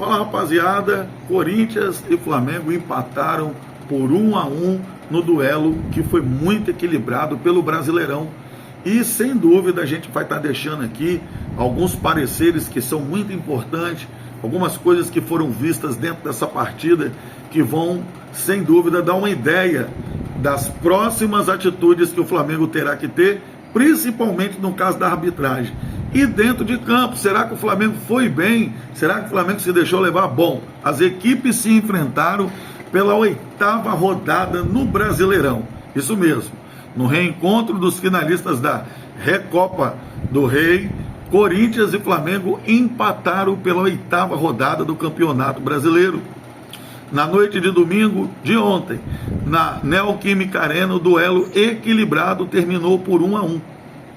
Fala, rapaziada, Corinthians e Flamengo empataram por 1-1 no duelo que foi muito equilibrado pelo Brasileirão. E sem dúvida a gente vai estar deixando aqui alguns pareceres que são muito importantes, algumas coisas que foram vistas dentro dessa partida que vão, sem dúvida, dar uma ideia das próximas atitudes que o Flamengo terá que ter, principalmente no caso da arbitragem. E dentro de campo, será que o Flamengo foi bem? Será que o Flamengo se deixou levar? Bom, as equipes se enfrentaram pela 8ª rodada no Brasileirão. Isso mesmo, no reencontro dos finalistas da Recopa do Rei, Corinthians e Flamengo empataram pela 8ª rodada do Campeonato Brasileiro. Na noite de domingo de ontem, na Neoquímica Arena, o duelo equilibrado terminou por 1-1.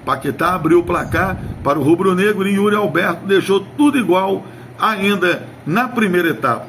Paquetá abriu o placar para o rubro-negro e Yuri Alberto deixou tudo igual ainda na primeira etapa.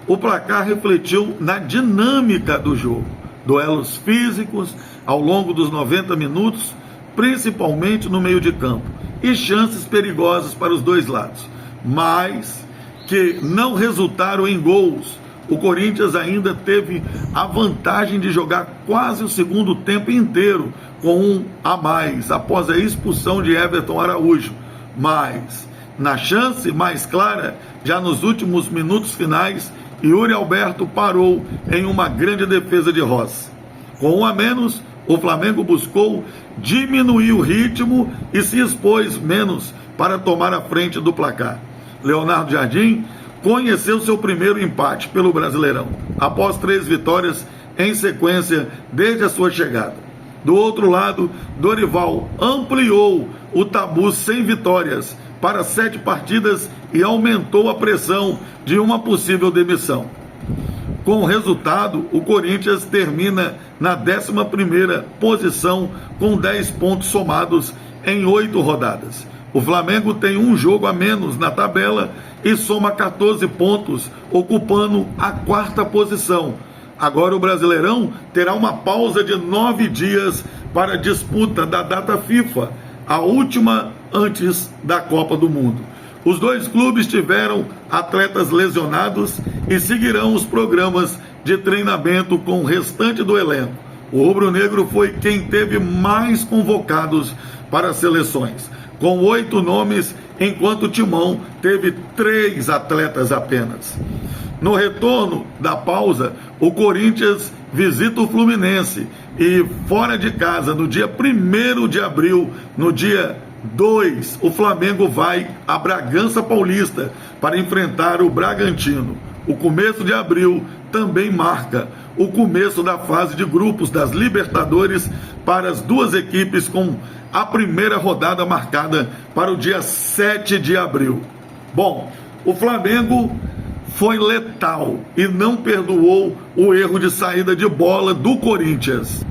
O placar refletiu na dinâmica do jogo, duelos físicos ao longo dos 90 minutos, principalmente no meio de campo, e chances perigosas para os dois lados, mas que não resultaram em gols. O Corinthians ainda teve a vantagem de jogar quase o segundo tempo inteiro com 1 a mais, após a expulsão de Everton Araújo. Mas, na chance mais clara, já nos últimos minutos finais, Yuri Alberto parou em uma grande defesa de Rossi. Com 1 a menos, o Flamengo buscou diminuir o ritmo e se expôs menos para tomar a frente do placar. Leonardo Jardim conheceu seu primeiro empate pelo Brasileirão, após 3 vitórias em sequência desde a sua chegada. Do outro lado, Dorival ampliou o tabu sem vitórias para 7 partidas e aumentou a pressão de uma possível demissão. Com o resultado, o Corinthians termina na 11ª posição com 10 pontos somados em 8 rodadas. O Flamengo tem um jogo a menos na tabela e soma 14 pontos, ocupando a 4ª posição. Agora o Brasileirão terá uma pausa de 9 dias para a disputa da data FIFA, a última antes da Copa do Mundo. Os dois clubes tiveram atletas lesionados e seguirão os programas de treinamento com o restante do elenco. O rubro-negro foi quem teve mais convocados para as seleções, com 8 nomes, enquanto o Timão teve 3 atletas apenas. No retorno da pausa, o Corinthians visita o Fluminense e, fora de casa, no dia 1º de abril, no dia 2, o Flamengo vai a Bragança Paulista para enfrentar o Bragantino. O começo de abril também marca o começo da fase de grupos das Libertadores para as duas equipes, com a primeira rodada marcada para o dia 7 de abril. Bom, o Flamengo foi letal e não perdoou o erro de saída de bola do Corinthians.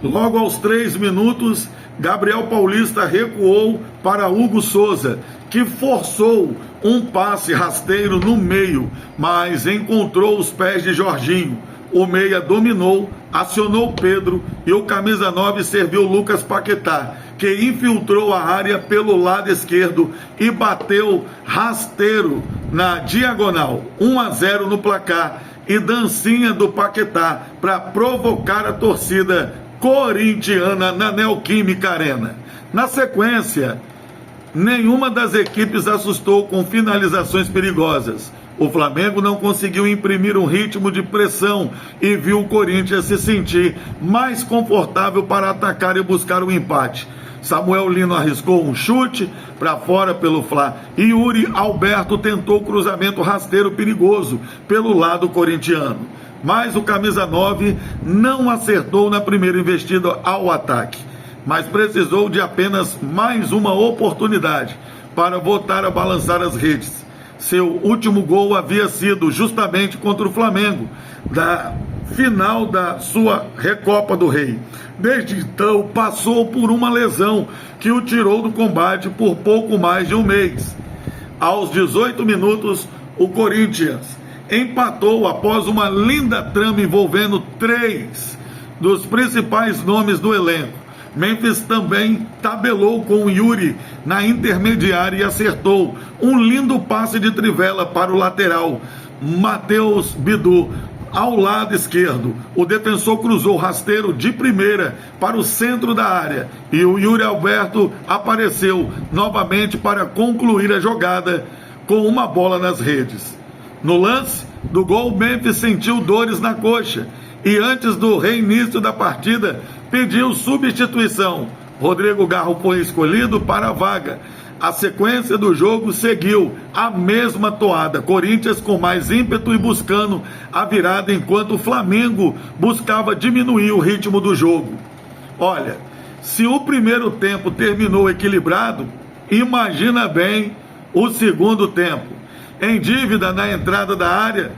Logo aos 3 minutos, Gabriel Paulista recuou para Hugo Souza, que forçou um passe rasteiro no meio, mas encontrou os pés de Jorginho. O meia dominou, acionou Pedro e o camisa 9 serviu Lucas Paquetá, que infiltrou a área pelo lado esquerdo e bateu rasteiro na diagonal. 1-0 no placar e dancinha do Paquetá para provocar a torcida corintiana na Neoquímica Arena. Na sequência, nenhuma das equipes assustou com finalizações perigosas. O Flamengo não conseguiu imprimir um ritmo de pressão e viu o Corinthians se sentir mais confortável para atacar e buscar o empate. Samuel Lino arriscou um chute para fora pelo Fla e Yuri Alberto tentou cruzamento rasteiro perigoso pelo lado corintiano. Mas o camisa 9 não acertou na primeira investida ao ataque, mas precisou de apenas mais uma oportunidade para voltar a balançar as redes. Seu último gol havia sido justamente contra o Flamengo, da final da sua Recopa do Rei. Desde então, passou por uma lesão que o tirou do combate por pouco mais de um mês. Aos 18 minutos, o Corinthians empatou após uma linda trama envolvendo 3 dos principais nomes do elenco. Memphis também tabelou com o Yuri na intermediária e acertou um lindo passe de trivela para o lateral Matheus Bidu. Ao lado esquerdo, o defensor cruzou rasteiro de primeira para o centro da área e o Yuri Alberto apareceu novamente para concluir a jogada com uma bola nas redes. No lance do gol, Memphis sentiu dores na coxa e antes do reinício da partida pediu substituição. Rodrigo Garro foi escolhido para a vaga. A sequência do jogo seguiu a mesma toada, Corinthians com mais ímpeto e buscando a virada, enquanto o Flamengo buscava diminuir o ritmo do jogo. Olha, se o primeiro tempo terminou equilibrado, imagina bem o segundo tempo. Em dívida na entrada da área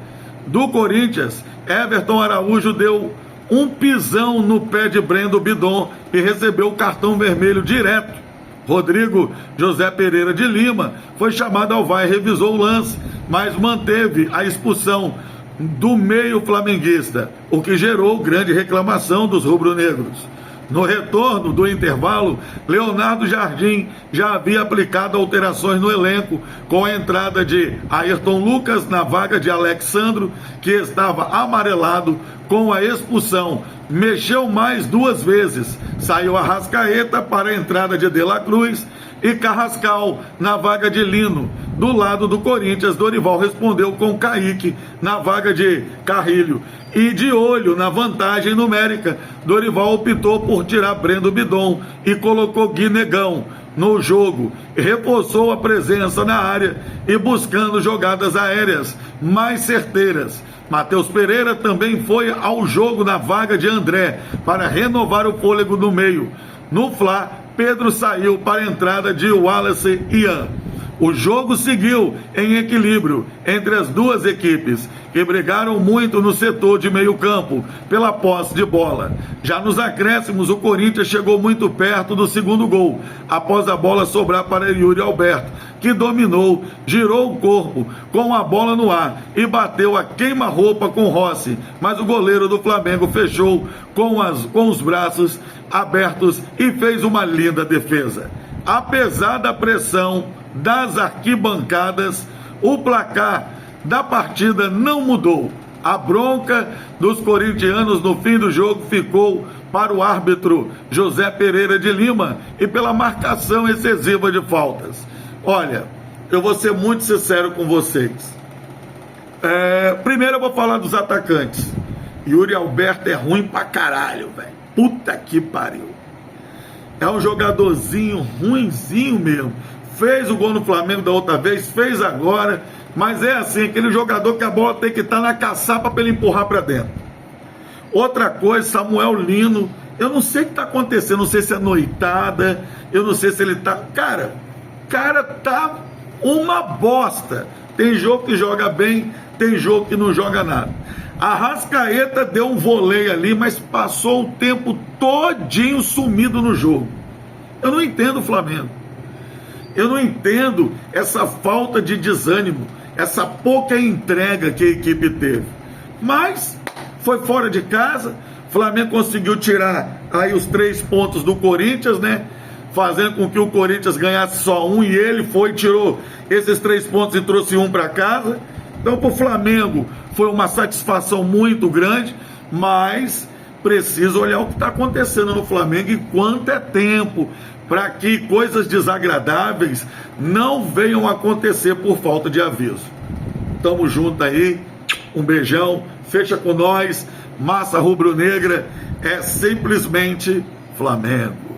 do Corinthians, Everton Araújo deu um pisão no pé de Brendo Bidon e recebeu o cartão vermelho direto. Rodrigo José Pereira de Lima foi chamado ao VAR e revisou o lance, mas manteve a expulsão do meio flamenguista, o que gerou grande reclamação dos rubro-negros. No retorno do intervalo, Leonardo Jardim já havia aplicado alterações no elenco, com a entrada de Ayrton Lucas na vaga de Alexandro, que estava amarelado com a expulsão. Mexeu mais 2 vezes, saiu Arrascaeta para a entrada de De La Cruz e Carrascal na vaga de Lino. Do lado do Corinthians, Dorival respondeu com Kaique na vaga de Carrilho. E de olho na vantagem numérica, Dorival optou por tirar Brendo Bidon e colocou Gui Negão no jogo, reforçou a presença na área e buscando jogadas aéreas mais certeiras. Matheus Pereira também foi ao jogo na vaga de André para renovar o fôlego no meio. No Fla, Pedro saiu para a entrada de Wallace e Ian. O jogo seguiu em equilíbrio entre as duas equipes, que brigaram muito no setor de meio campo pela posse de bola. Já nos acréscimos, o Corinthians chegou muito perto do segundo gol, após a bola sobrar para Yuri Alberto, que dominou, girou o corpo com a bola no ar e bateu a queima-roupa com Rossi, mas o goleiro do Flamengo fechou com os braços abertos e fez uma linda defesa. Apesar da pressão das arquibancadas, o placar da partida não mudou. A bronca dos corintianos no fim do jogo ficou para o árbitro José Pereira de Lima e pela marcação excessiva de faltas. Olha, eu vou ser muito sincero com vocês. Primeiro eu vou falar dos atacantes. Yuri Alberto é ruim pra caralho, velho. Puta que pariu. É um jogadorzinho ruinzinho mesmo. Fez o gol no Flamengo da outra vez, fez agora, mas é assim, aquele jogador que a bola tem que estar na caçapa para ele empurrar para dentro. Outra coisa, Samuel Lino, eu não sei o que está acontecendo, não sei se é noitada, eu não sei se ele tá... Cara tá uma bosta. Tem jogo que joga bem, tem jogo que não joga nada. A Arrascaeta deu um voleio ali, mas passou o tempo todinho sumido no jogo. Eu não entendo o Flamengo. Eu não entendo essa falta de desânimo, essa pouca entrega que a equipe teve. Mas foi fora de casa, o Flamengo conseguiu tirar aí os 3 pontos do Corinthians, né? Fazendo com que o Corinthians ganhasse só 1 e ele tirou esses 3 pontos e trouxe 1 para casa. Então, para o Flamengo foi uma satisfação muito grande, mas precisa olhar o que está acontecendo no Flamengo e quanto é tempo para que coisas desagradáveis não venham a acontecer por falta de aviso. Tamo junto aí, um beijão, fecha com nós, massa rubro-negra é simplesmente Flamengo.